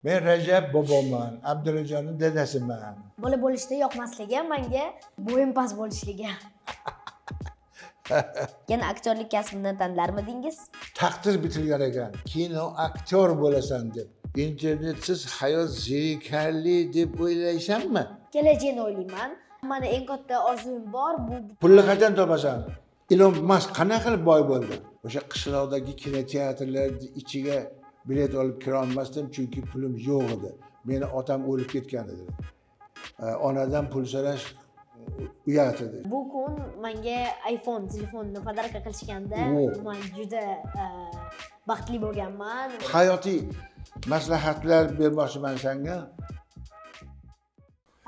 Men Rajab boboman, Abdulajonning dadasiman. Bola bo'lishda yoqmasligi menga bo'yim past bo'lishligi. Yana aktyorlik kasbini tanlarmidingiz? Taqdir bitilgan ekan. Kino aktyor bo'lasan deb. Internetsiz hayot zerikarli deb o'ylaysanmi? Kelajagini o'ylayman. Meni eng katta orzuyim bor, bu Pulni qachon topasan? Elon Musk qanaqa qilib boy bo'ldi? O'sha qishloqdagi kinoteatrlarning ichiga bilet olib kira olmasdim chunki pulim yo'q edi. Meni otam o'lib ketgan edi. Onadan pul so'rash uyat edi. bu kun menga iPhone telefonni podarka qilishganda men juda baxtli bo'lganman. Hayotiy maslahatlar bermoqchiman senga.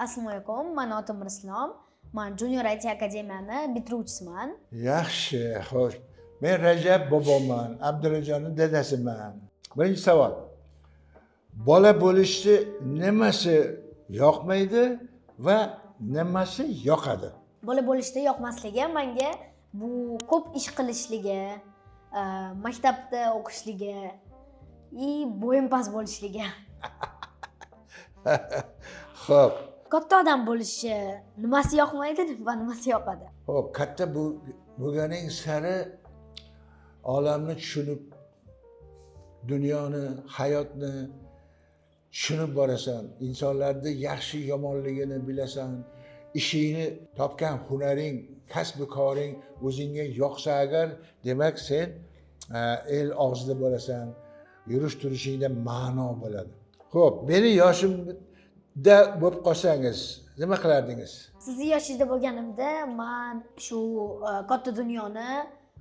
Assalomu alaykum, men otim Islom. Men Junior IT akademiyani bitiruvchisiman. Yaxshi, xo'sh. Men Rajab boboman, Abdulajonning dadasiman. Birinchi savol. Bola bo'lishni nimasi yoqmaydi va nimasi yoqadi? Bola bo'lishda yoqmasligi menga bu ko'p ish qilishligi, maktabda o'qishligi, bo'yim past bo'lishligi. Xo'p. Katta odam bo'lishi nimasi yoqmaydi va nimasi yoqadi? Xo'p, katta bo'lganing sari olamni tushunib, dunyoni, hayotni tushunib borasan. Insonlarda yaxshi yomonligini bilasan. Ishingni topgan hunaring, kasbi koring o'zingga yoqsa agar, demak sen el og'zida bo'lasan. Yurish turishingda ma'no bo'ladi. Xo'p, meni yoshimda bo'lib qolsangiz, nima qilardingiz? Sizni yoshingizda bo'lganimda men shu katta dunyoni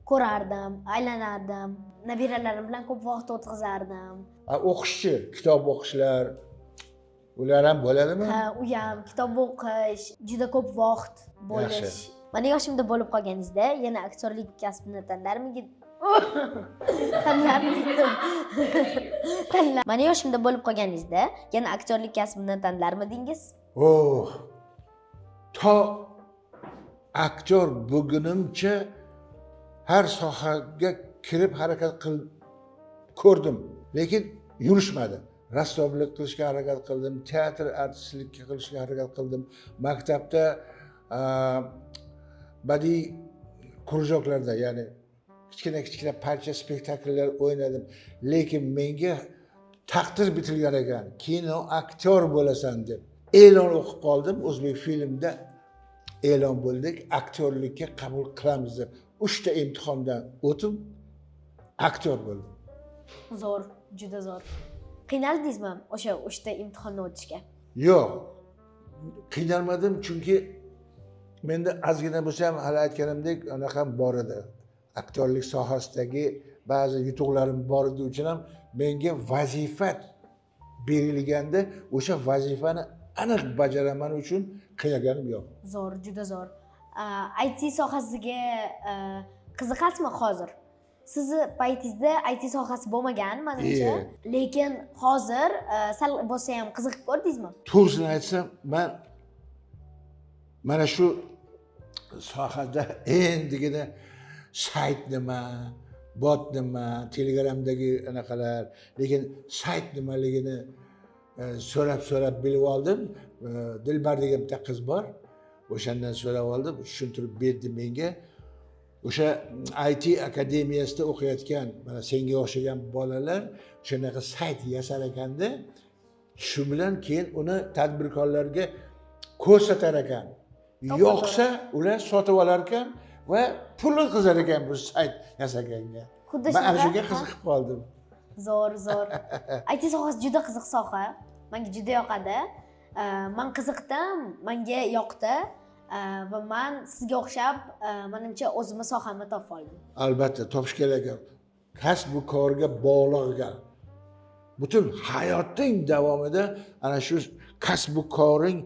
ko'rardim, aylanardim, nabiralarim bilan ko'p vaqt o'tkazardim. O'qishchi, kitob o'qishlar ular ham bo'ladimi? Ha, u ham kitob o'qish, juda ko'p vaqt bo'lish. Yaxshi. Meni yoshimda bo'lib qolganingizda yana aktyorlik kasbini tanlarmidingiz? Meni yoshimda bo'lib qolganingizda yana aktyorlik kasbini tanlarmidingiz? To aktyor bo'lgunimcha har sohaga kirib harakat ko'rdim, lekin yurishmadi. Rassomlik qilishga harakat qildim, teatr artistlikka qilishga harakat qildim. Maktabda badiiy krujoklarda, ya'ni kichkina parcha spektakllar o'ynadim, lekin menga taqdir bitilgan ekan. Kino aktyor bo'lasan deb. E'lon o'qib qoldim, O'zbek filmda e'lon bo'ldik, aktyorlikka qabul qilamiz deb. 3 ta imtihondan o'tib aktyor bo'ldim. Zo'r, juda zo'r. Qiynaldingizmi o'sha 3 ta imtihonni o'tishga? Yo'q. Qiynalmadim chunki menda ozgina bo'lsa ham hali aytganimdek anaqa bor edi. Aktyorlik sohasidagi ba'zi yutuqlarim bor edi uchun ham menga vazifa berilganda o'sha vazifani aniq bajaraman uchun qiynalganim yo'q. Zo'r, juda zo'r. IT sohasiga qiziqasizmi hozir? Sizni paytingizda IT sohasi bo'lmagan, menimcha. Lekin hozir sal bo'lsa ham qiziqib ko'rdingizmi? To'g'risini aytsam, men mana shu sohada endigina sayt nima, bot nima, Telegramdagi anaqalar, lekin sayt nimaligini so'rab bilib oldim. Dilbar degan bitta qiz bor. O'shandan so'rab oldim, tushuntirib berdi menga. O'sha IT akademiyasida o'qiyotgan, mana senga o'xshagan bolalar shunaqa sayt yasar ekanda, shu bilan keyin uni tadbirkorlarga ko'rsatar ekan. Yo'qsa, ular sotib olar ekan va pulni qizar ekan bu sayt yasaganga. Men ana shunga qiziqib qoldim. Zo'r, zo'r. IT sohasi juda qiziq soha. Menga juda yoqadi. Men qiziqdim, menga yoqdi. Va men sizga o'xshab, menimcha o'zimni sohamni topib oldim. Albatta, topish kerak. Kasb korga bog'langan. Butun hayoting davomida ana shu kasb koring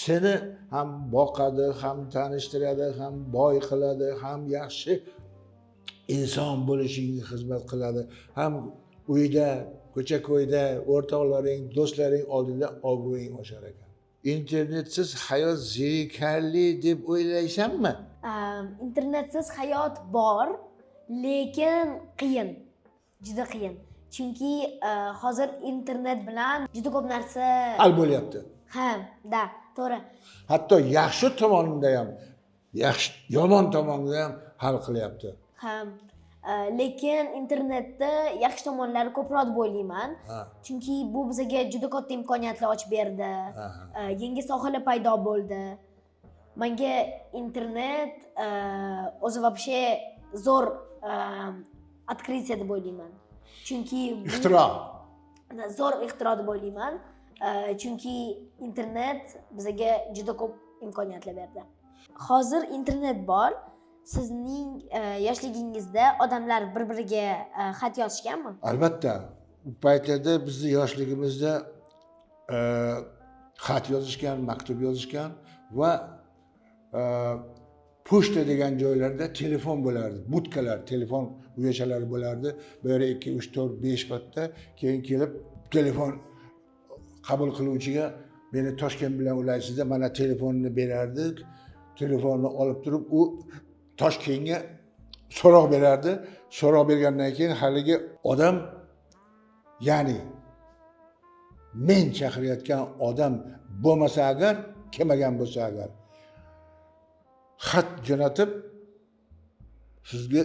seni ham boqadi, ham tanishtiradi, ham boy qiladi, ham yaxshi inson bo'lishingga xizmat qiladi. Ham uyda, ko'cha-ko'yda, o'rtoqlaring, do'stlaring oldida obro'ying oshar ekan. Internetsiz hayot zerikarli deb o'ylaysanmi? Internetsiz hayot bor, lekin qiyin. Juda qiyin. Chunki hozir internet bilan juda ko'p narsa hal bo'lyapti. ha, da, to'g'ri. Hatto yaxshi tomonida ham, yomon tomonida ham hal qilyapti. Ha, lekin internetda yaxshi tomonlari ko'proq deb o'ylayman. Ha. Chunki bu bizga juda katta imkoniyatlar ochib berdi. Yangi sohalar paydo bo'ldi. Menga internet o'zi вообще zo'r открытие deb o'ylayman. Chunki Ixtiro. zo'r ixtiro deb o'ylayman. Chunki internet bizga juda ko'p imkoniyatlar berdi. Hozir internet bor. Sizning yoshligingizda odamlar bir-biriga xat yozishganmi? Albatta. U paytlarda bizni yoshligimizda xat yozishgan, maktub yozishgan va pochta degan joylarda telefon bo'lardi. Budkalar, telefon uyachalari bo'lardi. Bu yerda 2, 3, 4, 5 qatta keyin kelib telefon qabul qiluvchiga meni Toshkent bilan ulaysizda mana telefonni berardik. Telefonni olib turib u Toshkentga so'roq berardi. So'roq bergandan keyin haligi odam, ya'ni men chaqirayotgan odam bo'lmasa agar, kelmagan bo'lsa agar, xat jo'natib sizga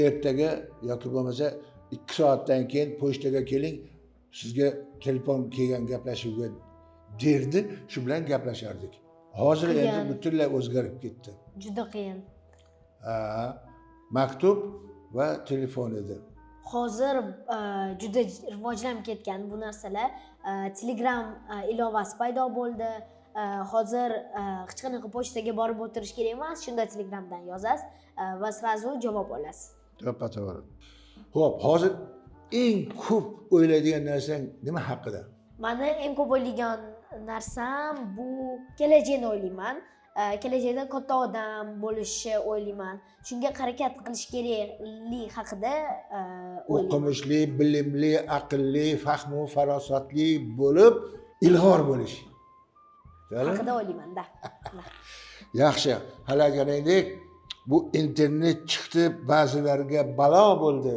ertaga yoki bo'lmasa 2 soatdan keyin pochtaga keling, sizga telefon kelgan gaplashuvga derdi, shu bilan gaplashardik. Hozir endi butunlay o'zgarib ketdi. Juda qiyin. Maktub va telefon edi. Hozir juda rivojlanib ketgan bu narsalar. Telegram ilovasi paydo bo'ldi. Hozir hech qanaqa pochtaga borib o'tirish kerak emas, shunda Telegramdan yozasiz va srazu javob olasiz. To'g'ri. Xo'p, hozir eng ko'p o'ylaydigan narsang nima haqida? Meni eng ko'p o'ylaydigan narsam bu kelajakni o'ylayman. Kelajakda katta odam bo'lishni o'ylayman. Shunga harakat qilish kerakli haqida o'ylayman. O'qimishli, bilimli, aqlli, fahmu farosatli bo'lib, ilg'or bo'lish. Haqida o'ylayman-da. Yaxshi, hali aytganingdek, bu internet chiqdi, ba'zilarga balo bo'ldi,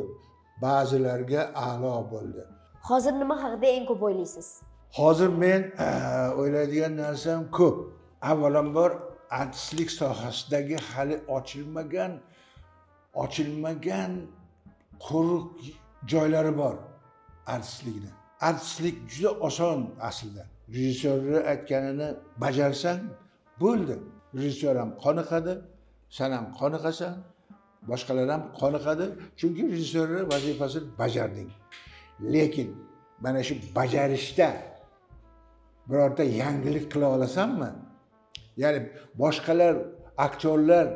ba'zilarga a'lo bo'ldi. Hozir nima haqida eng ko'p o'ylaysiz? Hozir men o'ylaydigan narsam ko'p. Avvalambor artistlik sohasidagi hali ochilmagan quruq joylari bor artistlikni. Artistlik juda oson aslida. Rejissyorlar aytganini bajarsang bo'ldi. Rejissyor ham qoniqadi, sen ham qoniqasan, boshqalar ham qoniqadi. Chunki rejissyorlar vazifasini bajarding. Lekin mana shu bajarishda birorta yangilik qila olasanmi? Ya'ni boshqalar aktyorlar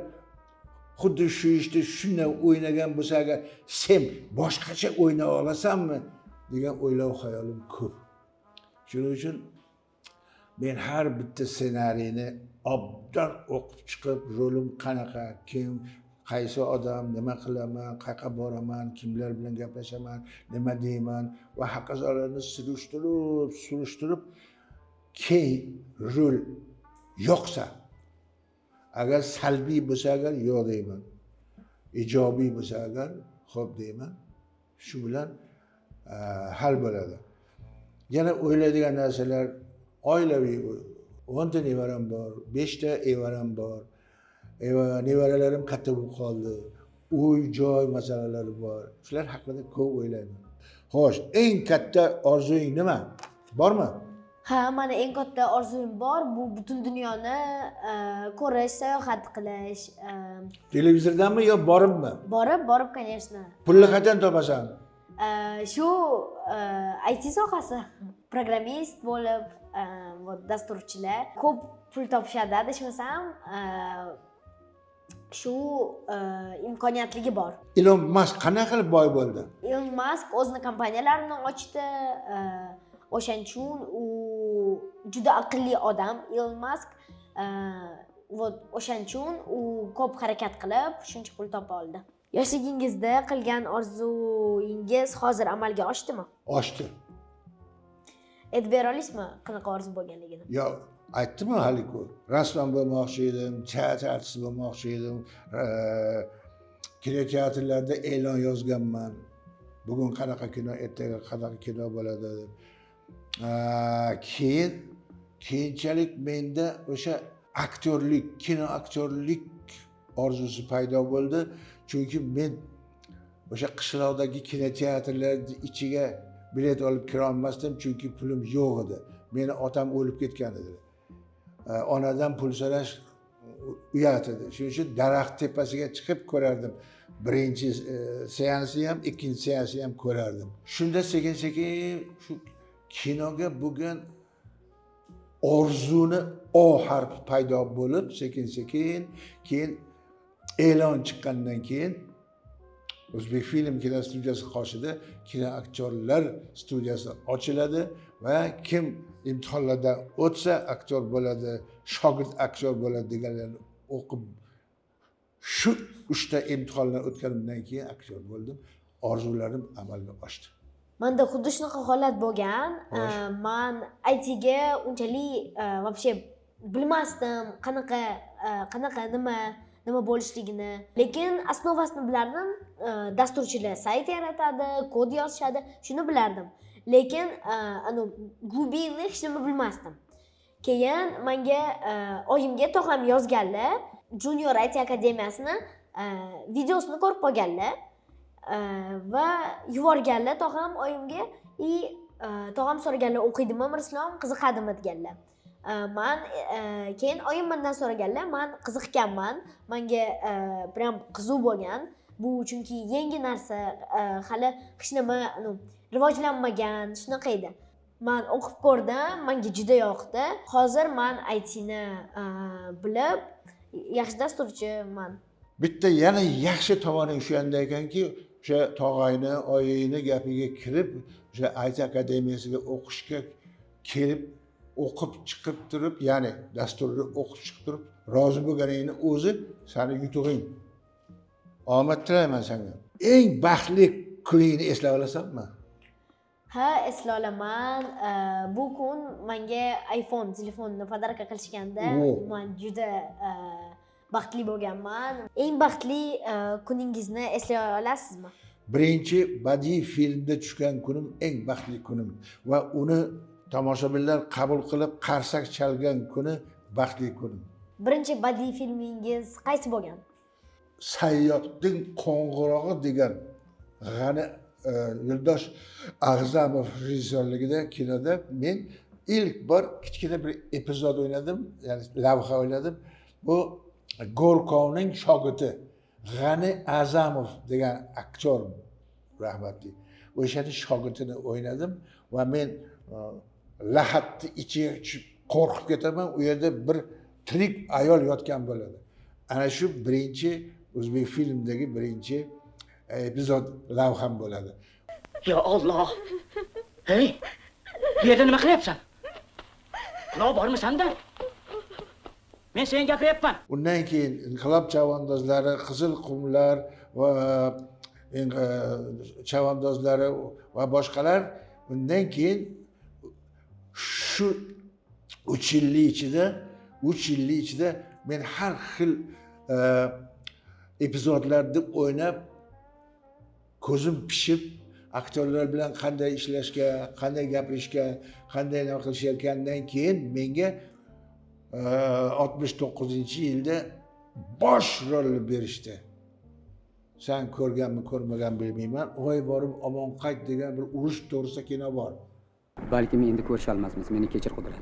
xuddi shu ishda shunday o'ynagan bo'lsa agar sen boshqacha o'ynay olasanmi degan o'ylov xayolim ko'p. Shuning uchun men har bitta ssenariyni obdan o'qib chiqib, rolim qanaqa, kim, qaysi odam, nima qilaman, qayerga boraman, kimlar bilan gaplashaman, nima deyman va hokazolarni surishtirib keyin rol yo'qsa, agar salbiy bo'lsa agar yo'q deyman, ijobiy bo'lsa agar xo'p deyman, shu bilan hal bo'ladi. Yana o'ylaydigan narsalar oilaviy, 10 ta nevaram bor, 5 ta evaram bor, nevaralarim katta bo'lib qoldi, uy joy masalalari bor, shular haqida ko'p o'ylayman. Xo'sh, eng katta orzuying nima? Bormi? Ha, meni eng katta orzuyim bor, bu butun dunyoni ko'rish, sayohat qilish. Televizordanmi yo boribmi? Borib, конечно. Pulni qachon topasan? Shu IT sohasi, programmist bo'lib, dasturchilar ko'p pul topishadi, adashmasam, shu imkoniyatligi bor. Elon Musk qanday qilib boy bo'ldi? Elon Musk o'zini kompaniyalarini ochdi. O'shaning uchun u juda aqlli odam. Elon Musk o'shaning uchun u ko'p harakat qilib shuncha pul topa oldi. Yoshligingizda qilgan orzuyingiz hozir amalga oshdimi? Oshdi. Aytib bera olasizmi qanaqa orzu bo'lganligini? Yo, aytdim-ku hali-ku. Rassom bo'lmoqchi edim, teatr artisti bo'lmoqchi edim. Kinoteatrlarda e'lon yozganman. bugun qanaqa kino, ertaga qanaqa kino bo'ladi deb. Keyinchalik menda o'sha aktyorlik, kino aktyorlik orzusi paydo bo'ldi. Chunki men o'sha qishloqdagi kinoteatrlarning ichiga bilet olib kira olmasdim, chunki pulim yo'q edi. Meni otam o'lib ketgan edi. Onadan pul so'rash uyat edi. Shuning uchun daraxt tepasiga chiqib ko'rardim. Birinchi seansni ham, ikkinchi seansni ham ko'rardim. Shunda sekin-sekin shu kinoga bo'lgan orzuni O harfi paydo bo'lib, sekin-sekin keyin e'lon chiqqandan keyin O'zbek film kino studiyasi qoshida kino aktyorlar studiyasi ochiladi va kim imtihonlardan o'tsa aktyor bo'ladi, shogird aktyor bo'ladi deganlarni o'qib shu 3 ta imtihondan o'tganimdan keyin aktyor bo'ldim. Orzularim amalga oshdi. Menda xuddi shunaqa holat bo'lgan. Men ITga unchalik вообще bilmasdim, qanaqa nima bo'lishligini. Lekin asnovasini bilardim. Dasturchilar sayt yaratadi, kod yozishadi, shuni bilardim. Lekin glubinni hech nima bilmasdim. Keyin menga oyimga tog'am yozganlar, Junior IT akademiyasini videosini ko'rib qolganlar va yuborganlar tog'am oyimga. Tog'am so'raganlar, o'qiydimi Mirislom, qiziqadimi deganlar. Men keyin oyim mendan so'raganlar, men qiziqganman, menga prям qiziq bo'lgan. Bu chunki yangi narsa, hali hech nima rivojlanmagan, shunaqa edi. Men o'qib ko'rdim, menga juda yoqdi. Hozir men ITni bilib, yaxshi dasturchiman. Bitta yana yaxshi tomoni shu yerda ekanki, o'sha tog'ayni, oyingni gapiga kirib, o'sha IT akademiyasiga o'qishga kelib, o'qib chiqib turib, ya'ni dasturni o'qib chiqib turib, rozi bo'lganingni o'zi seni yutug'ing. Omad tilayman senga. Eng baxtli kuningni eslab olasanmi? Ha, eslay olaman. Bu kun menga iPhone telefonni podarka qilishganda men juda baxtli bo'lganman. Eng baxtli kuningizni eslay olasizmi? Birinchi badiiy filmda tushgan kunim eng baxtli kunim va uni tomoshabinlar qabul qilib qarsak chalgan kuni baxtli kunim. Birinchi badiiy filmingiz qaysi bo'lgan? Sayyodning qo'ng'irog'i degan G'ani Yo'ldosh Ag'zamov rejissyorligida kinoda men ilk bor kichkina bir epizod o'ynadim, ya'ni lavha o'ynadim. Bu Gorkovning shogirdi G'ani Azamov degan aktyor rahmatli. O'shaning shogirdini o'ynadim va men lahatni ichiga tushib qo'rqib ketaman. U yerda bir tirik ayol yotgan bo'ladi. Ana shu birinchi O'zbek filmdagi birinchi epizod lavham bo'ladi. Ya Alloh. Hey, bu yerda nima qilyapsan? Xudo bormi senda? Men senga gapiryapman. Undan keyin Inqilob chavandozlari, Qizil qumlar va chavandozlari va boshqalar. Undan keyin shu 3 yil ichida men har xil epizodlarda o'ynab ko'zim pishib, aktyorlar bilan qanday ishlashga, qanday gapirishga, qanday nima qilishgandan keyin menga 69-yilda bosh rolni berishdi. Sen ko'rganmi, ko'rmagan bilmayman. Voy borib omon qayt degan bir urush to'g'risida kino bor. Balkim endi ko'risha olmasmiz. Meni kechir Qudrat.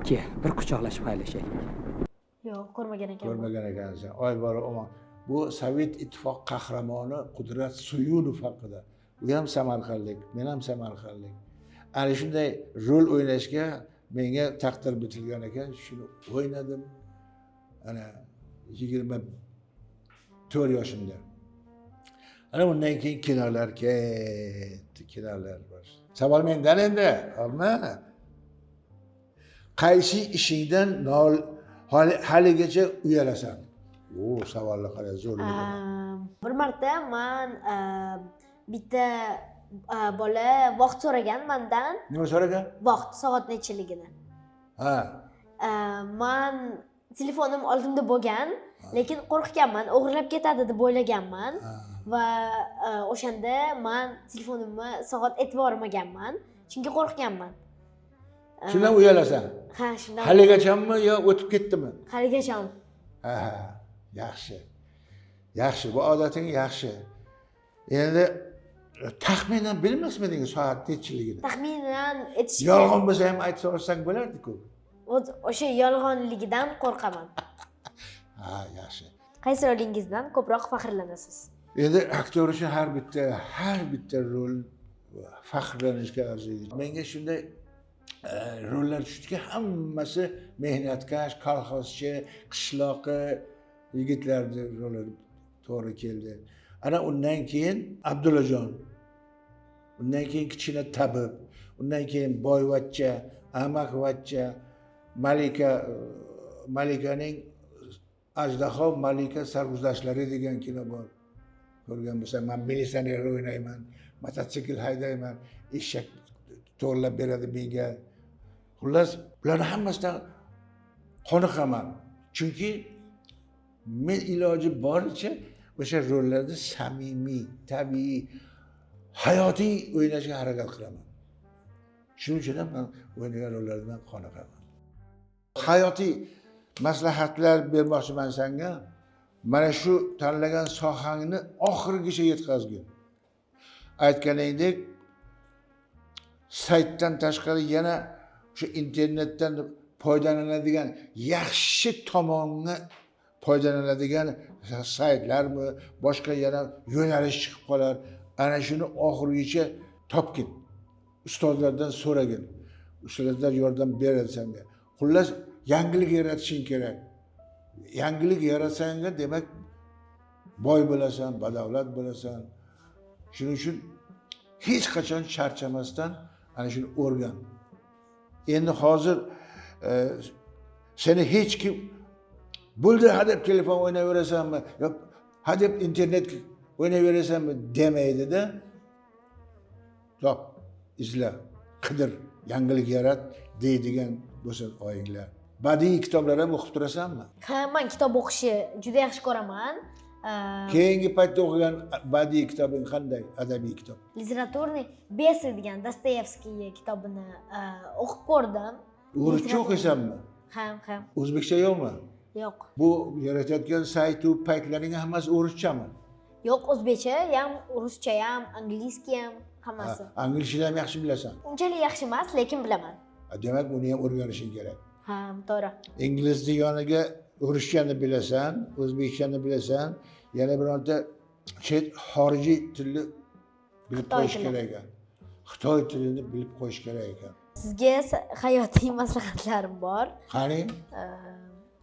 Ke, bir quchoqlashib xayrlashaylik. Yo'q, ko'rmagan ekanman. Ko'rmagan ekansan. Oy borib omon. Bu Sovet Ittifoq qahramoni Qudrat Suyunov haqida. U ham samarqandlik, men ham samarqandlik. Ana shunday rol o'ynashga menga taqdir bitilgan ekan, shuni o'ynadim. Ana 24 yoshimda. Ana undan keyin kinolar ketdi, kinolar bor. Savol mendan endi, olma. Qaysi ishingdan haligacha uyalasan? Savollar qara zo'rligi. Bir marta men bitta bola vaqt so'ragan mendan. Nima so'ragan? Vaqt, soat nechiligini. Ha. Men telefonim oldimda bo'lgan, lekin qo'rqganman, o'g'irlab ketadi deb o'ylaganman va o'shanda men telefonimni soat e'tibor olmaganman, chunki qo'rqganman. Shundan uyalasan. Ha, shundan. Haligachammi yo o'tib ketdimi? Haligacha. Ha, yaxshi. Yaxshi, bu odating yaxshi. Endi taxminan bilmasmidingiz soat nechiligini? Taxminan aytishga Yolg'on bo'lsa ham aytib so'rasang bo'lardi-ku. o'sha yolg'onligidan qo'rqaman. Ha, yaxshi. Qaysi rolingizdan ko'proq faxrlanasiz? Endi aktyor uchun har bitta rol faxrlanishga arziydi. Menga shunday rollar tushdiki, hammasi mehnatkash, kolxozchi, qishloqi yigitlarni rollari to'g'ri keldi. Ana undan keyin Abdullajon, undan keyin kichkina tabib, undan keyin boyvachcha, amakvachcha, Malikaning Ajdaho Malika sarguzashtlari degan kino bor. Ko'rgan bo'lsa, men militsioner o'ynayman, mototsikl haydayman, eshak to'g'rilab beradi menga. Xullas, bularning hammasidan qoniqaman. Chunki men iloji boricha o'sha rollarni samimiy, tabiiy, hayotiy o'ynashga harakat qilaman. Shuning uchun ham men o'ynagan rollardan qoniqaman. Hayotiy maslahatlar bermoqchiman senga. Mana shu tanlagan sohangni oxirigacha yetkazgin. Aytganingdek, saytdan tashqari yana shu internetdan foydalanadigan yaxshi tomonni foydalanadigan saytlarmi, boshqa yana yo'nalish chiqib qolar. Ana shuni oxirigacha topgin. Ustozlardan so'ragin. Ustozlar yordam beradi senga. Xullas, yangilik yaratishing kerak. Yangilik yaratsangga, demak, boy bo'lasan, badavlat bo'lasan. Shuning uchun hech qachon charchamasdan ana shuni o'rgan. Endi hozir seni hech kim bo'ldi hadeb telefon o'ynayverasanmi, yo hadeb internet o'ynayverasanmi demaydi-da. Top, izla, qidir, yangilik yarat deydigan bo'lsin oyinglar. Badiiy kitoblar ham o'qib turasanmi? Ha, men kitob o'qishni juda yaxshi ko'raman. Keyingi paytda o'qigan badiiy kitobing qanday? Adabiy kitob. Literaturniy Besi degan Dostoyevskiy kitobini o'qib ko'rdim. O'rischa o'qiysanmi? Ha. O'zbekcha yo'qmi? Yo'q. Bu yaratayotgan saytu paytlaring hammasi o'rischami? Yo'q, o'zbekcha ham, ruscha ham, angliskiy ham, hammasi. Anglishni ham yaxshi bilasan. Unchalik yaxshi emas, lekin bilaman. Demak, buni ham o'rganishing kerak. Ha, to'g'ri. Inglizning yoniga ruschani bilasan, o'zbekchani bilasan, yana bironta chet xorijiy tilni bilib qo'yish kerak ekan. Xitoy tilini bilib qo'yish kerak ekan. Sizga hayotiy maslahatlarim bor. Qani?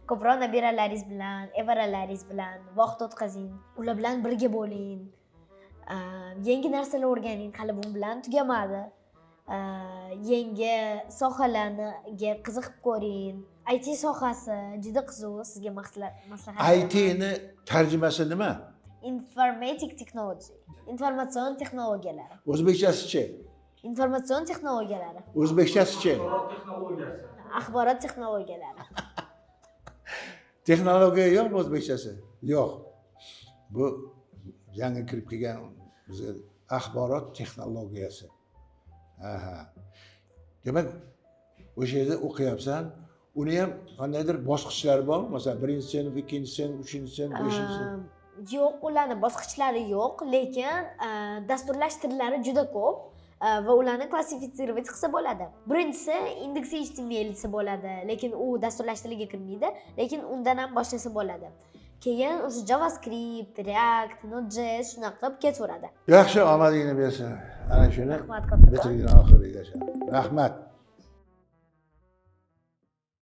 Ko'proq nabiralaringiz bilan, evaralaringiz bilan vaqt o'tkazing. Ular bilan birga bo'ling. Yangi narsalar o'rganing, hali bu bilan tugamadi. Yangi sohalarga qiziqib ko'ring. IT sohasi juda qiziq, sizga maslahat. IT ni tarjimasi nima? Informatic technology. Informatsion texnologiyalari. O'zbekchasi-chi? Informatsion texnologiyalari. O'zbekchasi-chi? Axborot texnologiyalari. Texnologiya yo'qmi o'zbekchasi? Yo'q. Bu yangi kirib kelgan bizga axborot texnologiyasi. Aha. Demak, o'sha yerda o'qiyapsan, uni ham qandaydir bosqichlari bormi? Masalan, 1-sinf, 2-sinf, 3-sinf, 5-sinf. Yo'q, ularning bosqichlari yo'q, lekin dasturlash tillari juda ko'p va ularni klassifitsировать qilsa bo'ladi. Birinchisi indeks HTML desa bo'ladi, lekin u dasturlash tiliga kirmaydi, lekin undan ham boshlasa bo'ladi. Keyin o'sha JavaScript, React, Node.js shunaqa qilib ketaveradi. Yaxshi, omadingni bersin. Ana shuni Rahmat katta. bitirgan oxirigacha. Rahmat.